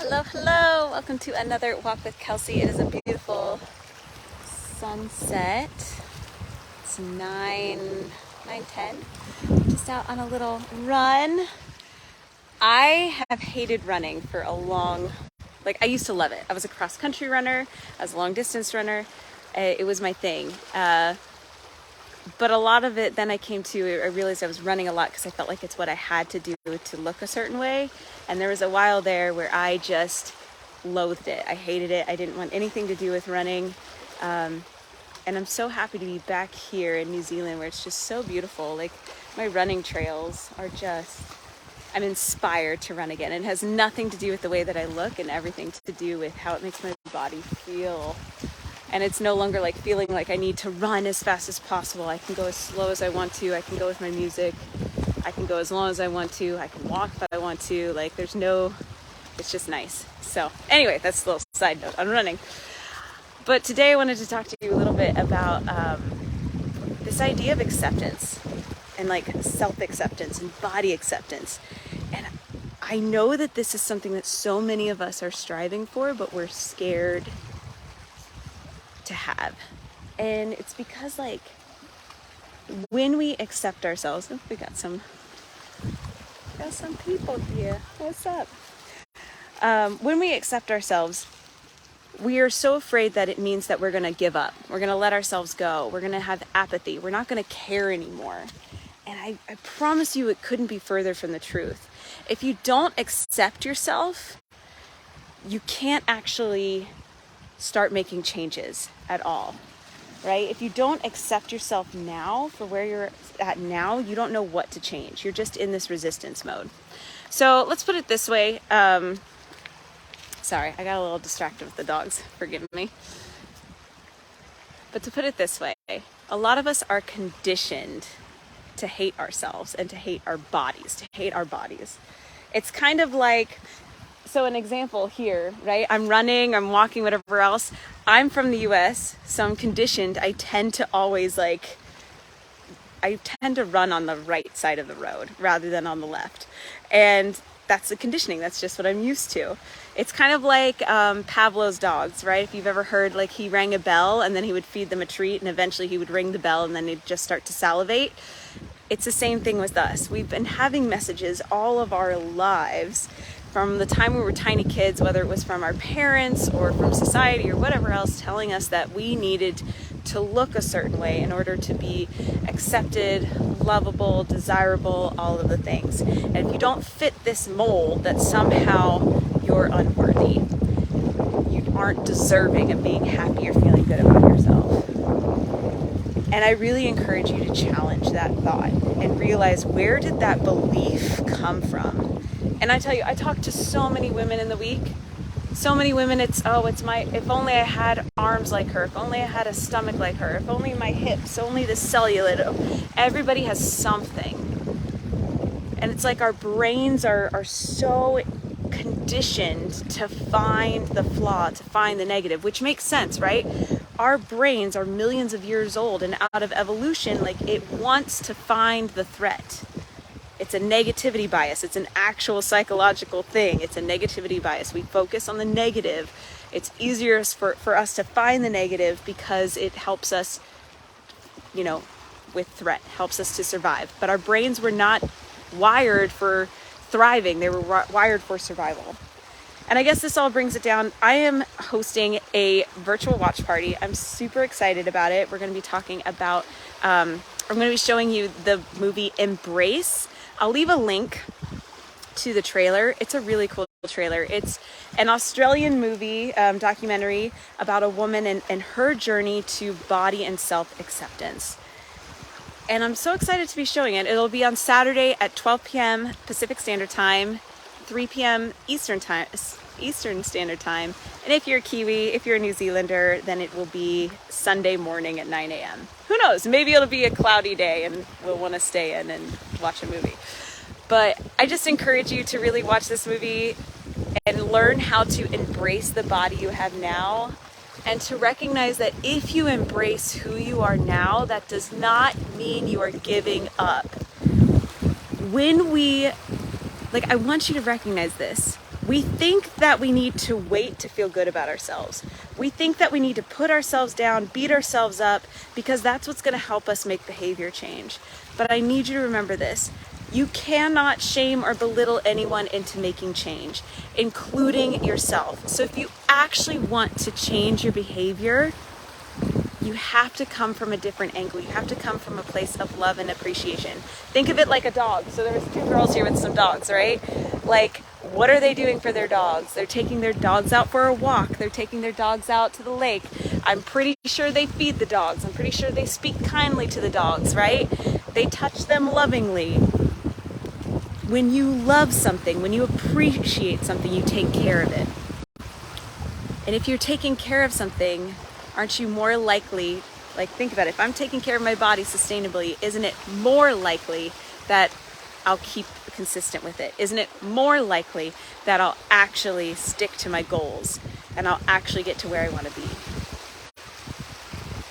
Hello, hello! Welcome to another Walk with Kelsey. It is a beautiful sunset. It's 9:10. Just out on a little run. I have hated running for a long, I used to love it. I was a cross-country runner. I was a long-distance runner. It was my thing. But a lot of it, then I realized I was running a lot because I felt like it's what I had to do to look a certain way. And there was a while there where I just loathed it. I hated it. I didn't want anything to do with running. And I'm so happy to be back here in New Zealand where it's just so beautiful. Like, my running trails are I'm inspired to run again. It has nothing to do with the way that I look and everything to do with how it makes my body feel. And it's no longer like feeling like I need to run as fast as possible. I can go as slow as I want to. I can go with my music. I can go as long as I want to. I can walk if I want to. It's just nice. So anyway, that's a little side note on running. But today I wanted to talk to you a little bit about this idea of acceptance and self-acceptance and body acceptance. And I know that this is something that so many of us are striving for, but we're scared to have. And it's because when we accept ourselves, we got some people here. What's up? When we accept ourselves, we are so afraid that it means that we're going to give up. We're going to let ourselves go. We're going to have apathy. We're not going to care anymore. And I promise you, it couldn't be further from the truth. If you don't accept yourself, you can't actually start making changes at all, right? If you don't accept yourself now for where you're at now, you don't know what to change. You're just in this resistance mode. So let's put it this way. Sorry, I got a little distracted with the dogs. Forgive me. But to put it this way, a lot of us are conditioned to hate ourselves and to hate our bodies, It's kind of like, so an example here, right? I'm running, I'm walking, whatever else. I'm from the US, so I'm conditioned. I tend to run on the right side of the road rather than on the left. And that's the conditioning. That's just what I'm used to. It's kind of like Pavlov's dogs, right? If you've ever heard, he rang a bell and then he would feed them a treat and eventually he would ring the bell and then they'd just start to salivate. It's the same thing with us. We've been having messages all of our lives from the time we were tiny kids, whether it was from our parents or from society or whatever else, telling us that we needed to look a certain way in order to be accepted, lovable, desirable, all of the things. And if you don't fit this mold, that somehow you're unworthy. You aren't deserving of being happy or feeling good about yourself. And I really encourage you to challenge that thought and realize, where did that belief come from? And I tell you, I talk to so many women in the week. So many women, if only I had arms like her, if only I had a stomach like her, if only my hips, only the cellulite. Everybody has something. And it's like our brains are so conditioned to find the flaw, to find the negative, which makes sense, right? Our brains are millions of years old, and out of evolution, it wants to find the threat. It's a negativity bias. It's an actual psychological thing. It's a negativity bias. We focus on the negative. It's easier for us to find the negative because it helps us, with threat, helps us to survive. But our brains were not wired for thriving. They were wired for survival. And I guess this all brings it down. I am hosting a virtual watch party. I'm super excited about it. We're going to be talking about, I'm going to be showing you the movie Embrace. I'll leave a link to the trailer. It's a really cool trailer. It's an Australian movie, documentary about a woman and her journey to body and self-acceptance. And I'm so excited to be showing it. It'll be on Saturday at 12 p.m. Pacific Standard Time, 3 p.m. Eastern Standard Time. And if you're a Kiwi, if you're a New Zealander, then it will be Sunday morning at 9 a.m. Who knows? Maybe it'll be a cloudy day and we'll want to stay in and watch a movie. But I just encourage you to really watch this movie and learn how to embrace the body you have now, and to recognize that if you embrace who you are now, that does not mean you are giving up. I want you to recognize this. We think that we need to wait to feel good about ourselves. We think that we need to put ourselves down, beat ourselves up, because that's what's going to help us make behavior change. But I need you to remember this. You cannot shame or belittle anyone into making change, including yourself. So if you actually want to change your behavior, you have to come from a different angle. You have to come from a place of love and appreciation. Think of it like a dog. So there was 2 girls here with some dogs, right? Like, what are they doing for their dogs? They're taking their dogs out for a walk. They're taking their dogs out to the lake. I'm pretty sure they feed the dogs. I'm pretty sure they speak kindly to the dogs, right? They touch them lovingly. When you love something, when you appreciate something, you take care of it. And if you're taking care of something, aren't you more likely, like think about it, if I'm taking care of my body sustainably, isn't it more likely that I'll keep consistent with it? Isn't it more likely that I'll actually stick to my goals and I'll actually get to where I want to be?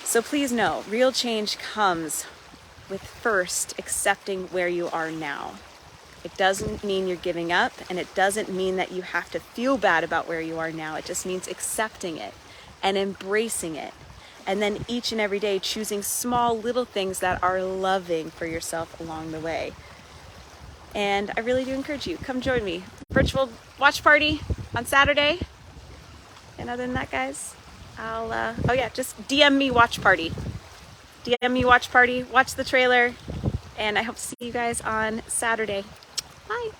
So please know, real change comes with first accepting where you are now. It doesn't mean you're giving up, and it doesn't mean that you have to feel bad about where you are now. It just means accepting it and embracing it. And then each and every day choosing small little things that are loving for yourself along the way. And I really do encourage you, come join me. Virtual watch party on Saturday. And other than that, guys, just DM me watch party. DM me watch party, watch the trailer, and I hope to see you guys on Saturday. Bye.